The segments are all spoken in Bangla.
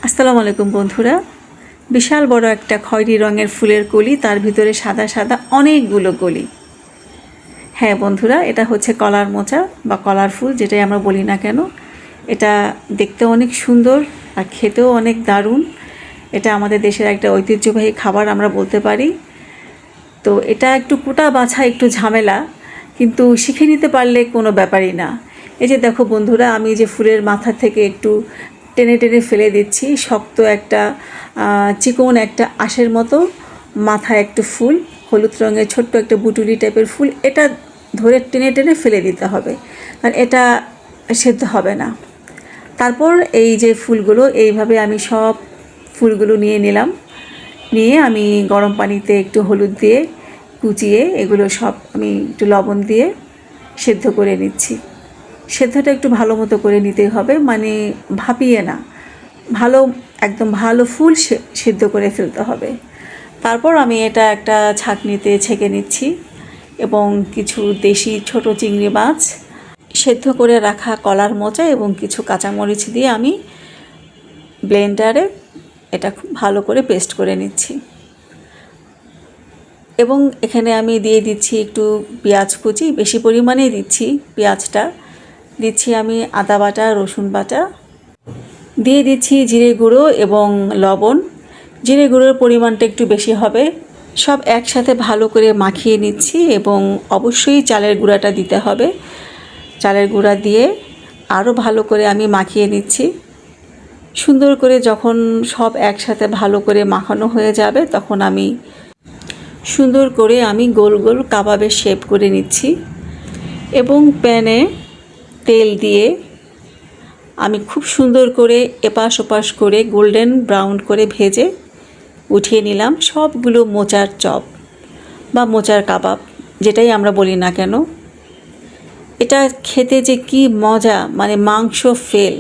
আসসালামু আলাইকুম বন্ধুরা। বিশাল বড় একটা খয়েরি রঙের ফুলের কলি, তার ভিতরে সাদা সাদা অনেকগুলো কলি। হ্যাঁ বন্ধুরা, এটা হচ্ছে কলার মোচা বা কলার ফুল, যেটাই আমরা বলি না কেন। এটা দেখতে অনেক সুন্দর আর খেতেও অনেক দারুণ। এটা আমাদের দেশের একটা ঐতিহ্যবাহী খাবার আমরা বলতে পারি। তো এটা একটু কোটা বাছা একটু ঝামেলা, কিন্তু শিখে নিতে পারলে কোনো ব্যাপারই না। এই যে দেখো বন্ধুরা, আমি যে ফুলের মাথা থেকে একটু টেনে টেনে ফেলে দিচ্ছি, শক্ত একটা চিকন একটা আঁশের মতো মাথায় একটু ফুল, হলুদ রঙের ছোট্ট একটা বুটুলি টাইপের ফুল। এটা ধরে টেনে টেনে ফেলে দিতে হবে, কারণ এটা সেদ্ধ হবে না। তারপর এই যে ফুলগুলো এইভাবে আমি সব ফুলগুলো নিয়ে নিলাম, নিয়ে আমি গরম পানিতে একটু হলুদ দিয়ে কুচিয়ে এগুলো সব আমি একটু লবণ দিয়ে সেদ্ধ করে নিচ্ছি। সেদ্ধটা একটু ভালো মতো করে নিতে হবে, মানে ভাপিয়ে না, ভালো একদম ভালো ফুল সেদ্ধ করে ফেলতে হবে। তারপর আমি এটা একটা ছাঁকনিতে ছেঁকে নিচ্ছি এবং কিছু দেশি ছোট চিংড়ি মাছ, সেদ্ধ করে রাখা কলার মোচা এবং কিছু কাঁচামরিচ দিয়ে আমি ব্লেন্ডারে এটা খুব ভালো করে পেস্ট করে নিচ্ছি। এবং এখানে আমি দিয়ে দিচ্ছি একটু পেঁয়াজ কুচি, বেশি পরিমাণেই দিচ্ছি পেঁয়াজটা। দিচ্ছি আমি আদা বাটা, রসুন বাটা, দিয়ে দিচ্ছি জিরে গুঁড়ো এবং লবণ। জিরে গুঁড়োর পরিমাণটা একটু বেশি হবে। সব একসাথে ভালো করে মাখিয়ে নিচ্ছি এবং অবশ্যই চালের গুঁড়াটা দিতে হবে। চালের গুঁড়া দিয়ে আরও ভালো করে আমি মাখিয়ে নিচ্ছি। সুন্দর করে যখন সব একসাথে ভালো করে মাখানো হয়ে যাবে, তখন আমি সুন্দর করে গোল গোল কাবাবের শেপ করে নিচ্ছি এবং প্যানে তেল দিয়ে আমি খুব সুন্দর করে এপাশ ওপাশ করে গোল্ডেন ব্রাউন করে ভেজে উঠিয়ে নিলাম সবগুলো মোচার চপ বা মোচার কাবাব, যেটাই আমরা বলি না কেন। এটা খেতে যে কি মজা, মানে মাংস ফেল,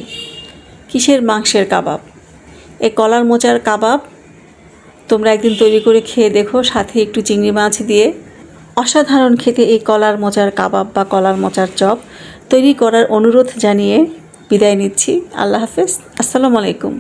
কিসের মাংসের কাবাব। এই কলার মোচার কাবাব তোমরা একদিন তৈরি করে খেয়ে দেখো, সাথে একটু চিংড়ি মাছ দিয়ে। অসাধারণ খেতে এই কলার মোচার কাবাব বা কলার মোচার চপ তৈরি করার অনুরোধ জানিয়ে বিদায় নিচ্ছি। আল্লাহ হাফেজ, আসসালামু আলাইকুম।